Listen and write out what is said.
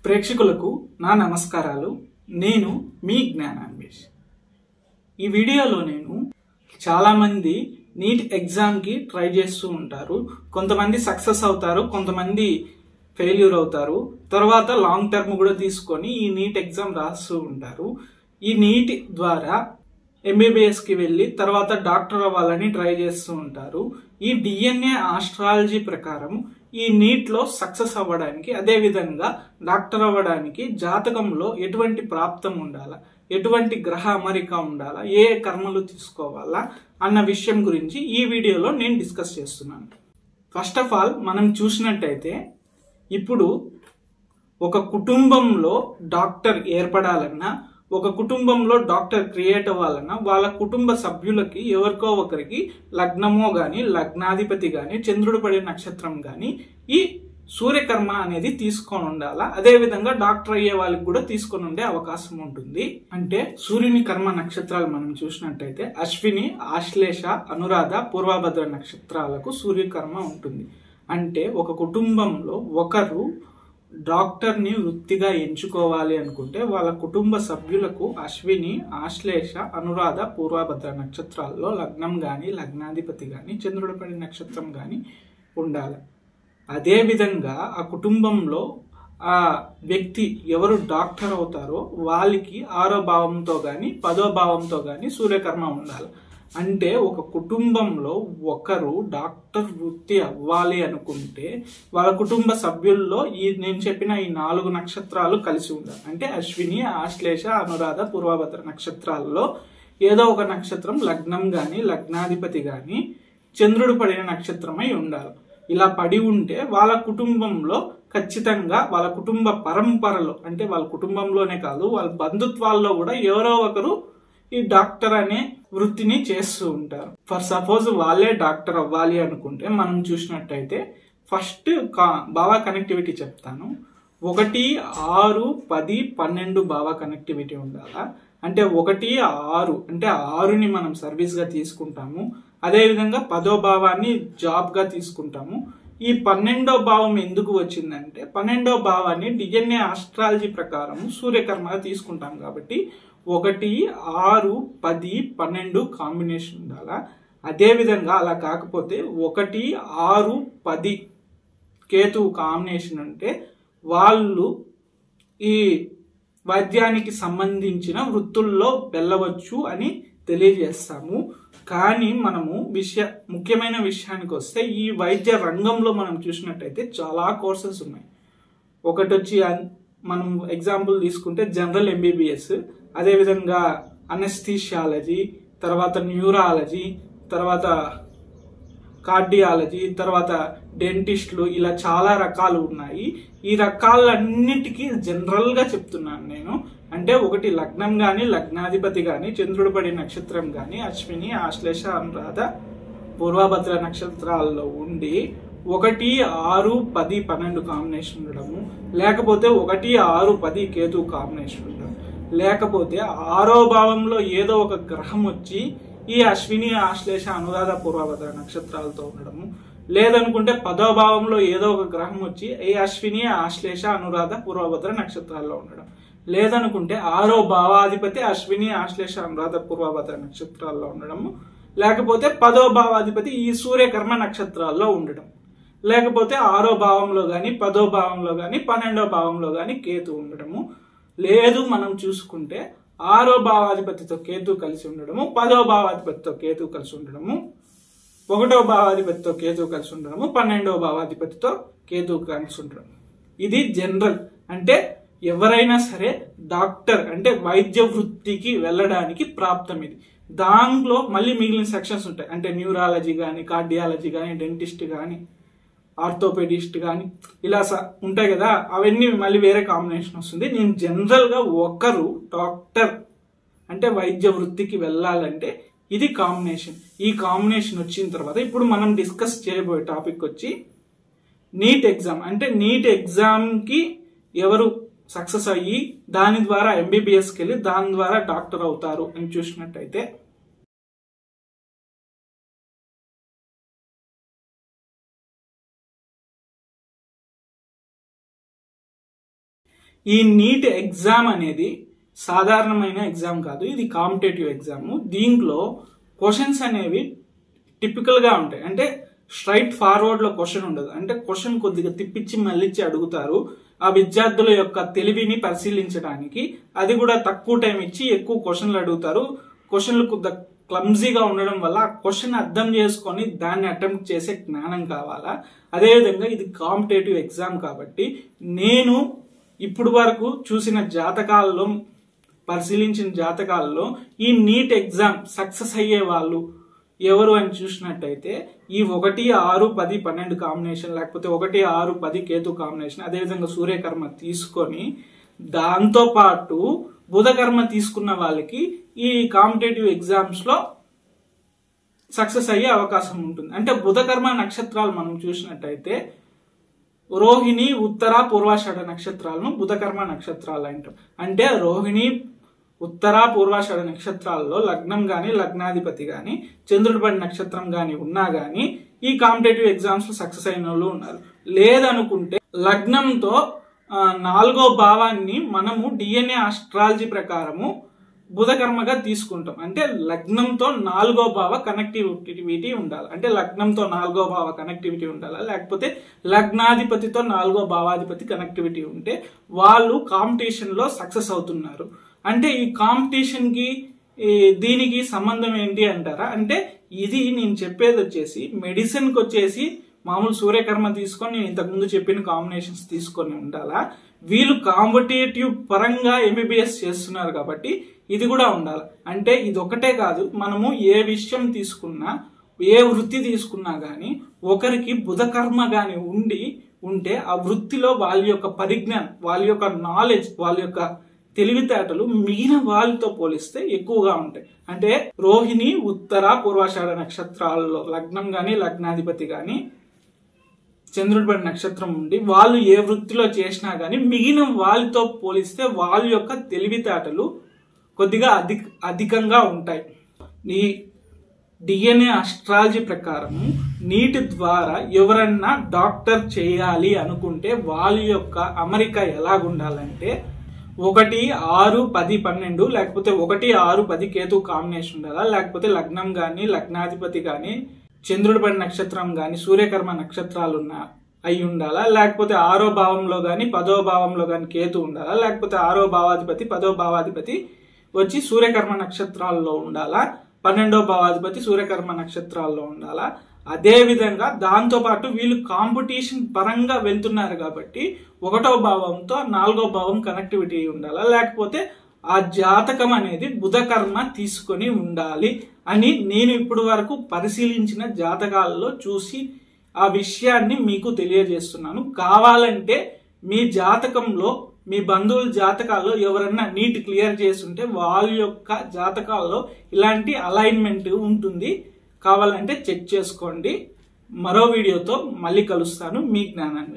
ప్రేక్షకులకు నా నమస్కారాలు. నేను మీ జ్ఞానాన్వేష్. ఈ వీడియోలో నేను చాలా మంది నీట్ ఎగ్జామ్ కి ట్రై చేస్తూ ఉంటారు. కొంతమంది సక్సెస్ అవుతారు, కొంతమంది ఫెయిల్యూర్ అవుతారు. తర్వాత లాంగ్ టర్మ్ కూడా తీసుకొని ఈ నీట్ ఎగ్జామ్ రాస్తూ ఉంటారు. ఈ నీట్ ద్వారా ఎంబీబీఎస్ కి వెళ్ళి తర్వాత డాక్టర్ అవ్వాలని ట్రై చేస్తూ ఉంటారు. ఈ డిఎన్ఏ ఆస్ట్రాలజీ ప్రకారం ఈ నీట్ లో సక్సెస్ అవ్వడానికి, అదే విధంగా డాక్టర్ అవ్వడానికి జాతకంలో ఎటువంటి ప్రాప్తం ఉండాలా, ఎటువంటి గ్రహ అమరిక ఉండాలా, ఏ కర్మలు తీసుకోవాలా అన్న విషయం గురించి ఈ వీడియోలో నేను డిస్కస్ చేస్తున్నాను. ఫస్ట్ ఆఫ్ ఆల్ మనం చూసినట్టయితే ఇప్పుడు ఒక కుటుంబంలో డాక్టర్ ఏర్పడాలన్నా, ఒక కుటుంబంలో డాక్టర్ క్రియేట్ అవ్వాలన్నా వాళ్ళ కుటుంబ సభ్యులకి ఎవరికో ఒకరికి లగ్నమో గాని, లగ్నాధిపతి గాని, చంద్రుడు పడే నక్షత్రం గాని ఈ సూర్యకర్మ అనేది తీసుకొని ఉండాలా. అదే విధంగా డాక్టర్ అయ్యే వాళ్ళకి కూడా తీసుకొని ఉండే అవకాశం ఉంటుంది. అంటే సూర్యుని కర్మ నక్షత్రాలు మనం చూసినట్టయితే అశ్విని, ఆశ్లేష, అనురాధ, పూర్వభద్ర నక్షత్రాలకు సూర్యకర్మ ఉంటుంది. అంటే ఒక కుటుంబంలో ఒకరు డాక్టర్ ని వృత్తిగా ఎంచుకోవాలి అనుకుంటే వాళ్ళ కుటుంబ సభ్యులకు అశ్విని, ఆశ్లేష, అనురాధ, పూర్వభద్ర నక్షత్రాల్లో లగ్నం గాని, లగ్నాధిపతి గాని, చంద్రుడు పడి నక్షత్రం గాని ఉండాలి. అదే విధంగా ఆ కుటుంబంలో ఆ వ్యక్తి ఎవరు డాక్టర్ అవుతారో వాళ్ళకి 6వ భావంతో గాని 10వ భావంతో గాని సూర్యకర్మ ఉండాలి. అంటే ఒక కుటుంబంలో ఒకరు డాక్టర్ వృత్తి అవ్వాలి అనుకుంటే వాళ్ళ కుటుంబ సభ్యుల్లో నేను చెప్పిన ఈ 4 నక్షత్రాలు కలిసి ఉండాలి. అంటే అశ్విని, ఆశ్లేష, అనురాధ, పూర్వభద్ర నక్షత్రాల్లో ఏదో ఒక నక్షత్రం లగ్నం గాని, లగ్నాధిపతి గాని, చంద్రుడు పడిన నక్షత్రమై ఉండాలి. ఇలా పడి ఉంటే వాళ్ళ కుటుంబంలో ఖచ్చితంగా వాళ్ళ కుటుంబ పరంపరలో, అంటే వాళ్ళ కుటుంబంలోనే కాదు వాళ్ళ బంధుత్వాల్లో కూడా ఎవరో ఒకరు ఈ డాక్టర్ అనే వృత్తిని చేస్తూ ఉంటారు. ఫర్ సపోజ్ వాళ్ళే డాక్టర్ అవ్వాలి అనుకుంటే మనం చూసినట్టయితే ఫస్ట్ భావ కనెక్టివిటీ చెప్తాను. 1, 6, 10, 12 భావ కనెక్టివిటీ ఉండాలా. అంటే 1, 6 అంటే 6ని మనం సర్వీస్ గా తీసుకుంటాము. అదే విధంగా 10వ భావాన్ని జాబ్ గా తీసుకుంటాము. ఈ 12వ భావం ఎందుకు వచ్చిందంటే 12వ భావాన్ని డిఎన్ఏ ఆస్ట్రాలజీ ప్రకారం సూర్యకర్మగా తీసుకుంటాం కాబట్టి 1, 6, 10, 12 కాంబినేషన్ ఉండాలా. అదే విధంగా అలా కాకపోతే 1, 6, 10 కేతు కాంబినేషన్ అంటే వాళ్ళు ఈ వైద్యానికి సంబంధించిన వృత్తుల్లో వెళ్ళవచ్చు అని తెలియజేస్తాము. కానీ మనము ముఖ్యమైన విషయానికి వస్తే ఈ వైద్య రంగంలో మనం చూసినట్టయితే చాలా కోర్సెస్ ఉన్నాయి. ఒకటి వచ్చి మనం ఎగ్జాంపుల్ తీసుకుంటే జనరల్ ఎంబీబీఎస్, అదేవిధంగా అనస్థీషియాలజీ, తర్వాత న్యూరాలజీ, తర్వాత కార్డియాలజీ, తర్వాత డెంటిస్టులు, ఇలా చాలా రకాలు ఉన్నాయి. ఈ రకాలన్నిటికీ జనరల్ గా చెప్తున్నాను నేను. అంటే ఒకటి లగ్నం గాని, లగ్నాధిపతి గాని, చంద్రుడు పడి నక్షత్రం గాని అశ్విని, ఆశ్లేష, అనురాధ, పూర్వభద్ర నక్షత్రాల్లో ఉండి 1, 6, 10, 12 కాంబినేషన్ ఉండడము, లేకపోతే 1, 6, 10 కేతు కాంబినేషన్ ఉండడం, లేకపోతే 6వ భావంలో ఏదో ఒక గ్రహం వచ్చి ఈ అశ్విని, ఆశ్లేష, అనురాధ, పూర్వభద్ర నక్షత్రాలతో ఉండడము, లేదనుకుంటే 10వ భావంలో ఏదో ఒక గ్రహం వచ్చి ఈ అశ్విని, ఆశ్లేష, అనురాధ, పూర్వభద్ర నక్షత్రాల్లో ఉండడం, లేదనుకుంటే 6వ భావాధిపతి అశ్విని, ఆశ్లేష, అనురాధ, పూర్వభద్ర నక్షత్రాల్లో ఉండడము, లేకపోతే 10వ భావాధిపతి ఈ సూర్యకర్మ నక్షత్రాల్లో ఉండడం, లేకపోతే 6వ భావంలో గాని, 10వ భావంలో గాని, 12వ భావంలో గాని కేతు ఉండడము, లేదు మనం చూసుకుంటే 6వ భావాధిపతితో కేతు కలిసి ఉండడము, 10వ భావాధిపతితో కేతు కలిసి ఉండడము, 1వ భావాధిపతితో కేతు కలిసి ఉండడము, 12వ భావాధిపతితో కేతు కలిసి ఉండడం. ఇది జనరల్. అంటే ఎవరైనా సరే డాక్టర్ అంటే వైద్య వృత్తికి వెళ్ళడానికి ప్రాప్తం ఇది. దాంట్లో మళ్ళీ మిగిలిన సెక్షన్స్ ఉంటాయి. అంటే న్యూరాలజీ గాని, కార్డియాలజీ గాని, డెంటిస్ట్ గాని, ఆర్థోపెడిస్ట్ గాని, ఇలా ఉంటాయి కదా, అవన్నీ మళ్ళీ వేరే కాంబినేషన్ వస్తుంది. నేను జనరల్ గా ఒకరు డాక్టర్ అంటే వైద్య వృత్తికి వెళ్ళాలంటే ఇది కాంబినేషన్. ఈ కాంబినేషన్ వచ్చిన తర్వాత ఇప్పుడు మనం డిస్కస్ చేయబోయే టాపిక్ వచ్చి నీట్ ఎగ్జామ్. అంటే నీట్ ఎగ్జామ్ కి ఎవరు సక్సెస్ అయ్యి దాని ద్వారా ఎంబీబీఎస్కి వెళ్ళి దాని ద్వారా డాక్టర్ అవుతారు అని చూసినట్టయితే ఈ నీట్ ఎగ్జామ్ అనేది సాధారణమైన ఎగ్జామ్ కాదు, ఇది కాంపిటేటివ్ ఎగ్జామ్. దీంట్లో క్వశ్చన్స్ అనేవి టిపికల్ గా ఉంటాయి. అంటే స్ట్రైట్ ఫార్వర్డ్ లో క్వశ్చన్ ఉండదు. అంటే క్వశ్చన్ కొద్దిగా తిప్పించి మళ్ళించి అడుగుతారు ఆ విద్యార్థుల యొక్క తెలివిని పరిశీలించడానికి. అది కూడా తక్కువ టైం ఇచ్చి ఎక్కువ క్వశ్చన్లు అడుగుతారు. క్వశ్చన్లు కొద్దిగా క్లమ్జీగా ఉండడం వల్ల ఆ క్వశ్చన్ అర్థం చేసుకొని దాన్ని అటెంప్ట్ చేసే జ్ఞానం కావాలా. అదేవిధంగా ఇది కాంపిటేటివ్ ఎగ్జామ్ కాబట్టి నేను ఇప్పుడు వరకు చూసిన జాతకాలలో, పరిశీలించిన జాతకాలలో ఈ నీట్ ఎగ్జామ్ సక్సెస్ అయ్యే వాళ్ళు ఎవరు అని చూసినట్టయితే ఈ 1, 6, 10, 12 కాంబినేషన్, లేకపోతే 1, 6, 10 కేతు కాంబినేషన్, అదేవిధంగా సూర్యకర్మ తీసుకొని దాంతో పాటు బుధకర్మ తీసుకున్న వాళ్ళకి ఈ కాంపిటేటివ్ ఎగ్జామ్స్ లో సక్సెస్ అయ్యే అవకాశం ఉంటుంది. అంటే బుధకర్మ నక్షత్రాలు మనం చూసినట్టయితే రోహిణి, ఉత్తర, పూర్వాషాఢ నక్షత్రాలను బుధకర్మ నక్షత్రాలు అంటాం. అంటే రోహిణి, ఉత్తర, పూర్వాషాఢ నక్షత్రాల్లో లగ్నం గాని, లగ్నాధిపతి గాని, చంద్రుడి పడి నక్షత్రం గాని ఉన్నా గాని ఈ కాంపిటేటివ్ ఎగ్జామ్స్ లో సక్సెస్ అయిన వాళ్ళు ఉన్నారు. లేదనుకుంటే లగ్నంతో 4వ భావాన్ని మనము డిఎన్ఏ ఆస్ట్రాలజీ ప్రకారము బుధకర్మగా తీసుకుంటాం. అంటే లగ్నంతో 4వ భావ కనెక్టివిటీ ఉండాలి. అంటే లగ్నంతో 4వ భావ కనెక్టివిటీ ఉండాలా, లేకపోతే లగ్నాధిపతితో 4వ భావాధిపతి కనెక్టివిటీ ఉంటే వాళ్ళు కాంపిటీషన్ లో సక్సెస్ అవుతున్నారు. అంటే ఈ కాంపిటీషన్ కి దీనికి సంబంధం ఏంటి అంటారా? అంటే ఇది నేను చెప్పేది వచ్చేసి మెడిసిన్ కి వచ్చేసి మామూలు సూర్యకర్మ తీసుకొని నేను ఇంతకుముందు చెప్పిన కాంబినేషన్స్ తీసుకొని ఉండాలా. వీళ్ళు కాంపిటేటివ్ పరంగా ఎంబీబీఎస్ చేస్తున్నారు కాబట్టి ఇది కూడా ఉండాలి. అంటే ఇది ఒకటే కాదు, మనము ఏ విషయం తీసుకున్నా, ఏ వృత్తి తీసుకున్నా గానీ ఒకరికి బుధకర్మ గాని ఉంటే ఆ వృత్తిలో వాళ్ళ యొక్క పరిజ్ఞానం, వాళ్ళ యొక్క నాలెడ్జ్, వాళ్ళ యొక్క తెలివితేటలు మిగిలిన వాళ్ళతో పోలిస్తే ఎక్కువగా ఉంటాయి. అంటే రోహిణి, ఉత్తర, పూర్వాషాఢ నక్షత్రాల్లో లగ్నం గాని, లగ్నాధిపతి గాని, చంద్రుడి పడి నక్షత్రం ఉండి వాళ్ళు ఏ వృత్తిలో చేసినా గానీ మిగిలిన వాళ్ళతో పోలిస్తే వాళ్ళ యొక్క తెలివితేటలు కొద్దిగా అధికంగా ఉంటాయి. ఈ డిఎన్ఏ ఆస్ట్రాలజీ ప్రకారం నీట్ ద్వారా ఎవరన్నా డాక్టర్ చేయాలి అనుకుంటే వాళ్ళ యొక్క అమరిక ఎలాగుండాలంటే 1, 6, 10, 12 లేకపోతే 1, 6, 10 కేతు కాంబినేషన్ ఉండాలా, లేకపోతే లగ్నం గాని, లగ్నాధిపతి గాని, చంద్రుడి పడి నక్షత్రం గాని, సూర్యకర్మ నక్షత్రాలు అయి ఉండాలా, లేకపోతే 6వ భావంలో గాని 10వ భావంలో గాని కేతు ఉండాలా, లేకపోతే 6వ భావాధిపతి 10వ భావాధిపతి వచ్చి సూర్యకర్మ నక్షత్రాల్లో ఉండాలా, 12వ భావాధిపతి సూర్యకర్మ నక్షత్రాల్లో ఉండాలా. అదే విధంగా దాంతో పాటు వీళ్ళు కాంపిటీషన్ పరంగా వెళ్తున్నారు కాబట్టి 1వ భావంతో 4వ భావం కనెక్టివిటీ ఉండాలా, లేకపోతే ఆ జాతకం అనేది బుధకర్మ తీసుకొని ఉండాలి అని నేను ఇప్పుడు వరకు పరిశీలించిన జాతకాలలో చూసి ఆ విషయాన్ని మీకు తెలియజేస్తున్నాను. కావాలంటే మీ జాతకంలో, మీ బంధువుల జాతకాల్లో ఎవరన్నా నీట్ క్లియర్ చేస్తుంటే వాళ్ళ యొక్క జాతకాల్లో ఇలాంటి అలైన్మెంట్ ఉంటుంది, కావాలంటే చెక్ చేసుకోండి. మరో వీడియోతో మళ్ళీ కలుస్తాను. మీ జ్ఞానాన్వేష్.